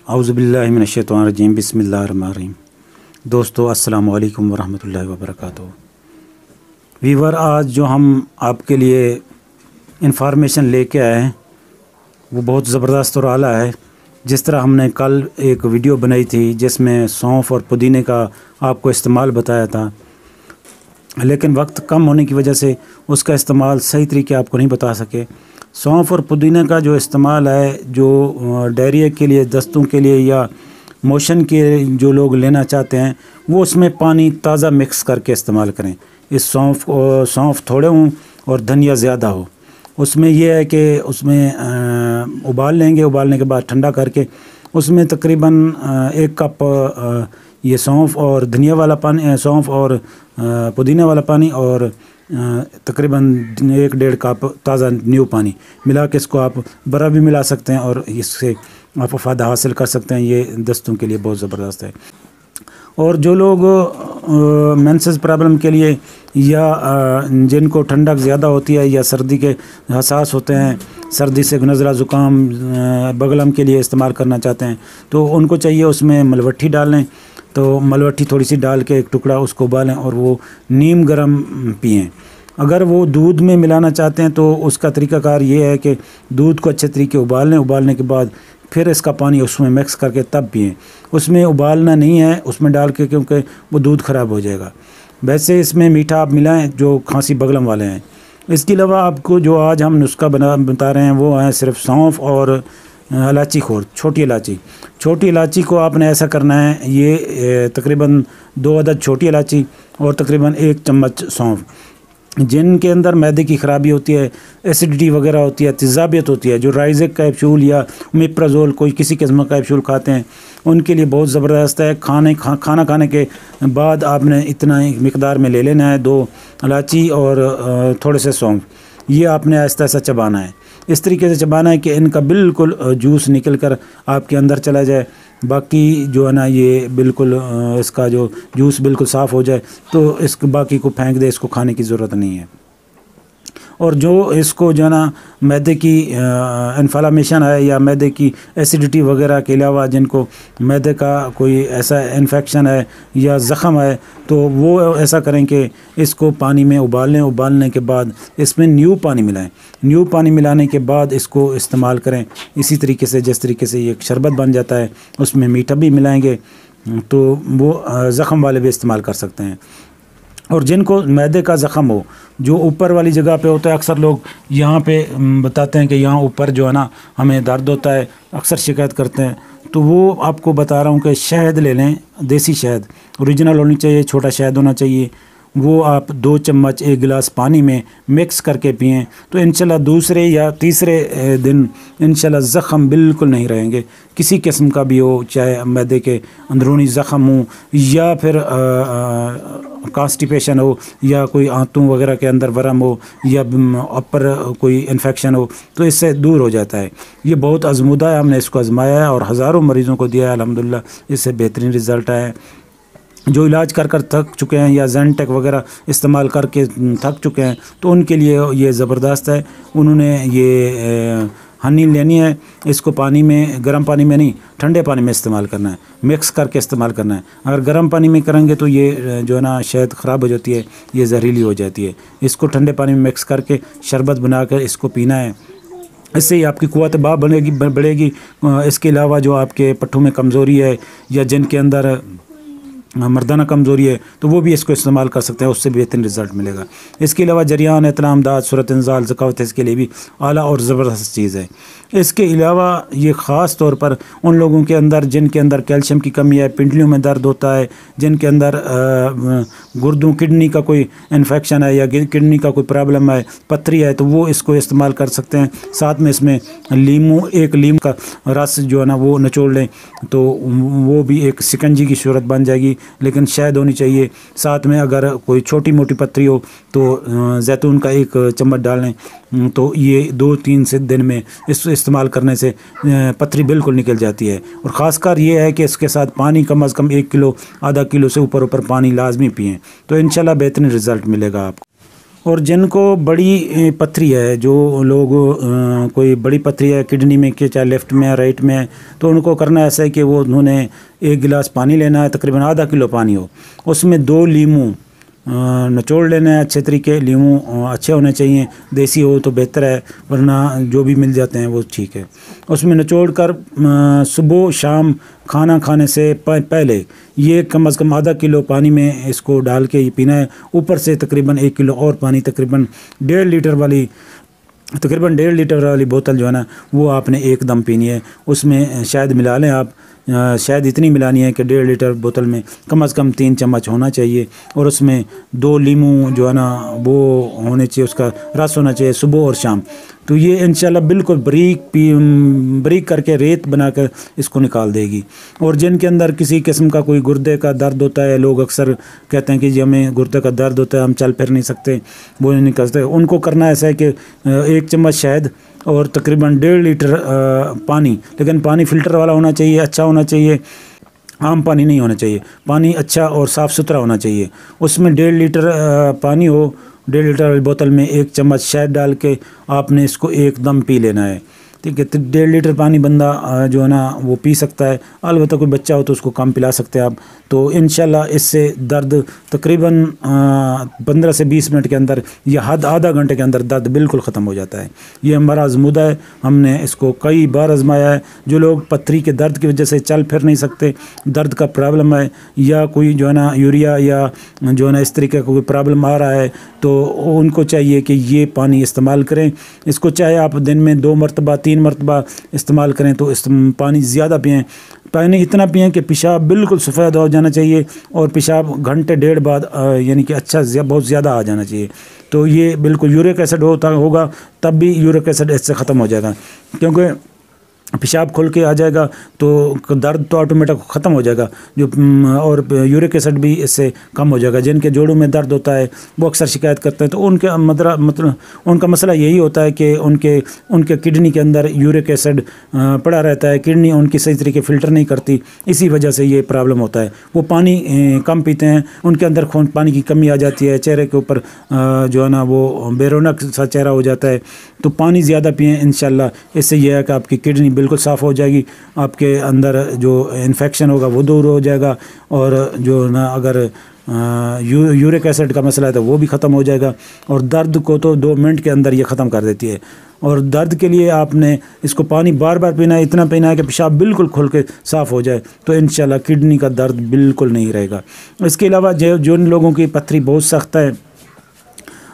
औज़ुबिल्लाहि मिनश्शैतानिर्रजीम बिस्मिल्लाहिर्रहमानिर्रहीम। दोस्तों अस्सलामु अलैकुम वरहमतुल्लाहि वबरकातुहू। वीवर, आज जो हम आपके लिए इंफॉर्मेशन लेके आए हैं वो बहुत ज़बरदस्त और आला है। जिस तरह हमने कल एक वीडियो बनाई थी जिसमें सौंफ और पुदीने का आपको इस्तेमाल बताया था, लेकिन वक्त कम होने की वजह से उसका इस्तेमाल सही तरीके आपको नहीं बता सके। सौंफ और पुदीने का जो इस्तेमाल है, जो डायरिया के लिए, दस्तों के लिए या मोशन के जो लोग लेना चाहते हैं, वो उसमें पानी ताज़ा मिक्स करके इस्तेमाल करें। इस सौंफ थोड़े हों और धनिया ज़्यादा हो। उसमें यह है कि उसमें उबाल लेंगे, उबालने के बाद ठंडा करके उसमें तकरीबन 1 कप ये सौंफ और धनिया वाला पानी, सौंफ और पुदीना वाला पानी और तकरीबन 1-1.5 कप ताज़ा न्यू पानी मिला के इसको आप बर्फ़ भी मिला सकते हैं और इससे आप फ़ायदा हासिल कर सकते हैं। ये दस्तों के लिए बहुत ज़बरदस्त है। और जो लोग मेंसेस प्रॉब्लम के लिए या जिनको ठंडक ज़्यादा होती है या सर्दी के हसास होते हैं, सर्दी से नज़ला ज़ुकाम बगलम के लिए इस्तेमाल करना चाहते हैं, तो उनको चाहिए उसमें मलवट्ठी डाल लें। तो मलवट्ठी थोड़ी सी डाल के एक टुकड़ा उसको उबालें और वो नीम गरम पिएं। अगर वो दूध में मिलाना चाहते हैं तो उसका तरीक़ाकार ये है कि दूध को अच्छे तरीके उबाल लें, उबालने के बाद फिर इसका पानी उसमें मिक्स करके तब पिएं। उसमें उबालना नहीं है उसमें डाल के, क्योंकि वो दूध ख़राब हो जाएगा। वैसे इसमें मीठा आप मिलाएं जो खांसी बगलम वाले हैं। इसके अलावा आपको जो आज हम नुस्खा बता रहे हैं वो है सिर्फ सौंफ और इलायची खोर, छोटी इलायची को आपने ऐसा करना है, ये तकरीबन 2 अदद छोटी इलायची और तकरीबन 1 चम्मच सौंफ। जिनके अंदर मैदे की ख़राबी होती है, एसिडिटी वगैरह होती है, तेज़ाबियत होती है, जो राइज़ेक कैप्सूल या मिप्राजोल कोई किसी किस्म का कैप्सूल खाते हैं, उनके लिए बहुत ज़बरदस्त है। खाना खाने के बाद आपने इतना ही मिकदार में ले लेना है, 2 इलायची और थोड़े से सौंफ। ये आपने ऐसा ऐसा चबाना है, इस तरीके से चबाना है कि इनका बिल्कुल जूस निकल कर आपके अंदर चला जाए। बाकी जो है ना, ये बिल्कुल इसका जो जूस बिल्कुल साफ़ हो जाए तो इसको बाकी को फेंक दे, इसको खाने की ज़रूरत नहीं है। और जो इसको जो है ना मैदे की इन्फ्लामेशन है या मैदे की एसिडिटी वगैरह के अलावा जिनको मैदे का कोई ऐसा इन्फेक्शन है या ज़ख़म है, तो वो ऐसा करें कि इसको पानी में उबाल लें। उबालने के बाद इसमें न्यू पानी मिलाएं। न्यू पानी मिलाने के बाद इसको इस्तेमाल करें इसी तरीके से, जिस तरीके से ये शरबत बन जाता है। उसमें मीठा भी मिलाएंगे तो वो ज़ख़म वाले भी इस्तेमाल कर सकते हैं। और जिनको मैदे का ज़ख़म हो, जो ऊपर वाली जगह पे होता है, अक्सर लोग यहाँ पे बताते हैं कि यहाँ ऊपर जो है ना हमें दर्द होता है, अक्सर शिकायत करते हैं, तो वो आपको बता रहा हूँ कि शहद ले लें। देसी शहद ओरिजिनल होनी चाहिए, छोटा शहद होना चाहिए। वो आप 2 चम्मच 1 गिलास पानी में मिक्स करके पिएं तो इंशाल्लाह दूसरे या तीसरे दिन इंशाल्लाह ज़ख़म बिल्कुल नहीं रहेंगे, किसी किस्म का भी हो, चाहे मैदे के अंदरूनी ज़ख़म हो या फिर कॉन्स्टिपेशन हो या कोई आंतों वगैरह के अंदर वरम हो या अपर कोई इन्फेक्शन हो, तो इससे दूर हो जाता है। ये बहुत आजमूदा है, हमने इसको आजमाया है और हज़ारों मरीज़ों को दिया है, अल्हम्दुलिल्लाह इससे बेहतरीन रिज़ल्ट आया है। जो इलाज कर थक चुके हैं या ज़ेंटेक वगैरह इस्तेमाल करके थक चुके हैं, तो उनके लिए ये ज़बरदस्त है। उन्होंने ये हनी लेनी है, इसको पानी में, गर्म पानी में नहीं, ठंडे पानी में इस्तेमाल करना है, मिक्स करके इस्तेमाल करना है। अगर गर्म पानी में करेंगे तो ये जो है ना शहद ख़राब हो जाती है, ये जहरीली हो जाती है। इसको ठंडे पानी में मिक्स करके शरबत बनाकर इसको पीना है। इससे ही आपकी क़ुव्वत बाह बढ़ेगी। इसके अलावा जो आपके पट्ठों में कमज़ोरी है या जिनके अंदर मर्दाना कमज़ोरी है, तो वो भी इसको इस्तेमाल कर सकते हैं, उससे बेहतरीन रिज़ल्ट मिलेगा। इसके अलावा जरियान, इतना अमदाद, सूरत इंज़ाल, ज़कावत, इसके लिए भी आला और ज़बरदस्त चीज़ है। इसके अलावा ये ख़ास तौर पर उन लोगों के अंदर जिनके अंदर कैल्शियम की कमी है, पिंडलियों में दर्द होता है, जिनके अंदर गुर्दों, किडनी का कोई इन्फेक्शन है या किडनी का कोई प्रॉब्लम है, पथरी है, तो वो इसको इस्तेमाल कर सकते हैं। साथ में इसमें 1 लीम का रस जो है ना वो निचोड़ लें तो वो भी एक शिकंजी की सूरत बन जाएगी, लेकिन शहद होनी चाहिए। साथ में अगर कोई छोटी मोटी पथरी हो तो जैतून का 1 चम्मच डाल लें, तो ये 2-3 से दिन में इसको इस्तेमाल करने से पथरी बिल्कुल निकल जाती है। और ख़ासकर ये है कि इसके साथ पानी कम अज़ कम 1 किलो, आधा किलो से ऊपर पानी लाजमी पिएँ, तो इंशाल्लाह बेहतरीन रिज़ल्ट मिलेगा आपको। और जिनको बड़ी पथरी है, जो लोग कोई बड़ी पथरी है किडनी में कि चाहे लेफ़्ट में या राइट में है, तो उनको करना ऐसा है कि वो उन्होंने 1 गिलास पानी लेना है, तकरीबन आधा किलो पानी हो, उसमें 2 लीमू निचोड़ लेना है अच्छे तरीके। लीमू अच्छे होने चाहिए, देसी हो तो बेहतर है, वरना जो भी मिल जाते हैं वो ठीक है। उसमें निचोड़ कर सुबह शाम खाना खाने से पहले ये कम से कम आधा किलो पानी में इसको डाल के ये पीना है। ऊपर से तकरीबन 1 किलो और पानी, तकरीबन 1.5 लीटर वाली बोतल जो है ना, वो आपने एकदम पीनी है। उसमें शहद मिला लें आप, शहद इतनी मिलानी है कि 1.5 लीटर बोतल में कम से कम 3 चम्मच होना चाहिए। और उसमें 2 लीमू जो है ना वो होने चाहिए, उसका रस होना चाहिए सुबह और शाम। तो ये इंशाल्लाह बिल्कुल बारीक करके रेत बनाकर इसको निकाल देगी। और जिनके अंदर किसी किस्म का कोई गुर्दे का दर्द होता है, लोग अक्सर कहते हैं कि जी हमें गुर्दे का दर्द होता है, हम चल फिर नहीं सकते, वो नहीं कर सकते, उनको करना ऐसा है कि 1 चम्मच शहद और तकरीबन 1.5 लीटर पानी, लेकिन पानी फ़िल्टर वाला होना चाहिए, अच्छा होना चाहिए, आम पानी नहीं होना चाहिए, पानी अच्छा और साफ़ सुथरा होना चाहिए। उसमें 1.5 लीटर पानी हो, 1.5 लीटर वाली बोतल में 1 चम्मच शहद डाल के आपने इसको एकदम पी लेना है, ठीक है। तो 1.5 लीटर पानी बंदा जो है ना वो पी सकता है। अलबत्ता कोई बच्चा हो तो उसको कम पिला सकते हैं आप। तो इंशाल्लाह इससे दर्द तकरीबन 15 से 20 मिनट के अंदर या आधा घंटे के अंदर दर्द बिल्कुल ख़त्म हो जाता है। ये हमारा आज़मूदा है, हमने इसको कई बार आजमाया है। जो लोग पथरी के दर्द की वजह से चल फिर नहीं सकते, दर्द का प्रॉब्लम है, या कोई जो है ना यूरिया या जो है ना इस तरीके का कोई प्रॉब्लम आ रहा है, तो उनको चाहिए कि ये पानी इस्तेमाल करें। इसको चाहे आप दिन में 2 मरतबा 3 मरतबा इस्तेमाल करें, तो पानी ज़्यादा पिएँ। पानी इतना पिएँ कि पेशाब बिल्कुल सफ़ेद हो जाना चाहिए, और पेशाब घंटे 1.5 बाद यानी कि अच्छा बहुत ज़्यादा आ जाना चाहिए। तो ये बिल्कुल यूरिक एसिड होगा तब भी यूरिक एसिड इससे ख़त्म हो जाएगा, क्योंकि पेशाब खुल के आ जाएगा तो दर्द तो ऑटोमेटिक ख़त्म हो जाएगा, जो और यूरिक एसिड भी इससे कम हो जाएगा। जिनके जोड़ों में दर्द होता है वो अक्सर शिकायत करते हैं, तो उनके मतलब उनका मसला यही होता है कि उनके किडनी के अंदर यूरिक एसिड पड़ा रहता है, किडनी उनकी सही तरीके फ़िल्टर नहीं करती, इसी वजह से ये प्रॉब्लम होता है। वो पानी कम पीते हैं, उनके अंदर खून पानी की कमी आ जाती है, चेहरे के ऊपर जो है ना वो बेरौनक सा चेहरा हो जाता है। तो पानी ज़्यादा पिएँ इंशाल्लाह, इससे यह है कि आपकी किडनी बिल्कुल साफ़ हो जाएगी, आपके अंदर जो इन्फेक्शन होगा वो दूर हो जाएगा, और जो ना अगर यूरिक एसिड का मसला है तो वो भी ख़त्म हो जाएगा। और दर्द को तो 2 मिनट के अंदर ये ख़त्म कर देती है। और दर्द के लिए आपने इसको पानी बार बार पीना है, इतना पीना है कि पेशाब बिल्कुल खुल के साफ़ हो जाए, तो इंशाल्लाह किडनी का दर्द बिल्कुल नहीं रहेगा। इसके अलावा जो लोगों की पथरी बहुत सख्त है,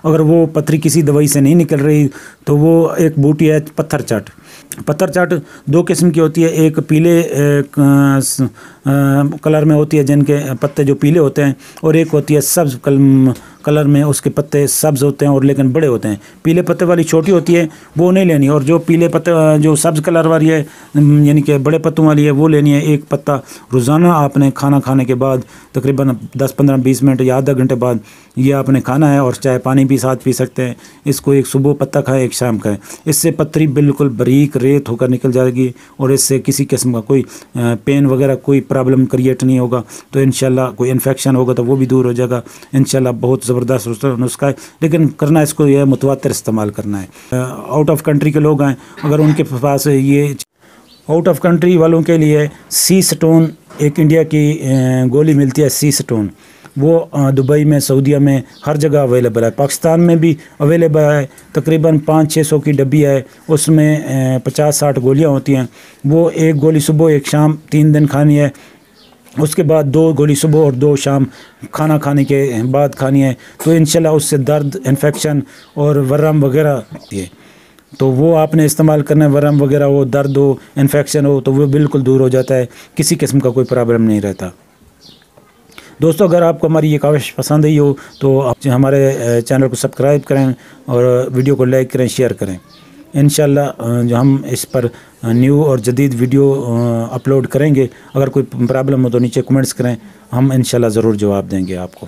अगर वो पथरी किसी दवाई से नहीं निकल रही, तो वो एक बूटी है पत्थर चाट। पत्थर चाट 2 किस्म की होती है, एक पीले कलर में होती है जिनके पत्ते जो पीले होते हैं, और एक होती है सब्ज़ कलर में, उसके पत्ते सब्ज़ होते हैं और लेकिन बड़े होते हैं। पीले पत्ते वाली छोटी होती है वो नहीं लेनी, और जो पीले पत्ते जो सब्ज़ कलर वाली है यानी कि बड़े पत्तों वाली है वो लेनी है। एक पत्ता रोज़ाना आपने खाना खाने के बाद तकरीबन 10-15-20 मिनट या आधा घंटे बाद ये आपने खाना है, और चाहे पानी भी साथ पी सकते हैं। इसको एक सुबह पत्ता खाएं, एक शाम खाएं। इससे पथरी बिल्कुल बारीक रेत होकर निकल जाएगी, और इससे किसी किस्म का कोई पेन वगैरह कोई प्रॉब्लम क्रिएट नहीं होगा। तो इंशाल्लाह कोई इन्फेक्शन होगा तो वो भी दूर हो जाएगा। इंशाल्लाह बहुत ज़बरदस्त नुस्खा है, लेकिन करना इसको यह मुतवातिर इस्तेमाल करना है। आउट ऑफ कंट्री के लोग हैं, अगर उनके पास ये आउट ऑफ कंट्री वालों के लिए सी स्टोन एक इंडिया की गोली मिलती है, सी स्टोन, वो दुबई में, सऊदीया में हर जगह अवेलेबल है। पाकिस्तान में भी अवेलेबल है, तकरीबन 500-600 की डब्बी है, उसमें 50-60 गोलियां होती हैं। वो एक गोली सुबह एक शाम 3 दिन खानी है, उसके बाद 2 गोली सुबह और 2 शाम खाना खाने के बाद खानी है। तो इंशाल्लाह उससे दर्द, इन्फेक्शन और वर्म वगैरह ये तो वो आपने इस्तेमाल करना है। वर्म वगैरह हो, दर्द हो, इन्फेक्शन हो, तो वो बिल्कुल दूर हो जाता है, किसी किस्म का कोई प्रॉब्लम नहीं रहता। दोस्तों, अगर आपको हमारी ये काविश पसंद आई हो तो आप हमारे चैनल को सब्सक्राइब करें और वीडियो को लाइक करें, शेयर करें। इंशाल्लाह जो हम इस पर न्यू और जदीद वीडियो अपलोड करेंगे। अगर कोई प्रॉब्लम हो तो नीचे कमेंट्स करें, हम इंशाल्लाह ज़रूर जवाब देंगे आपको।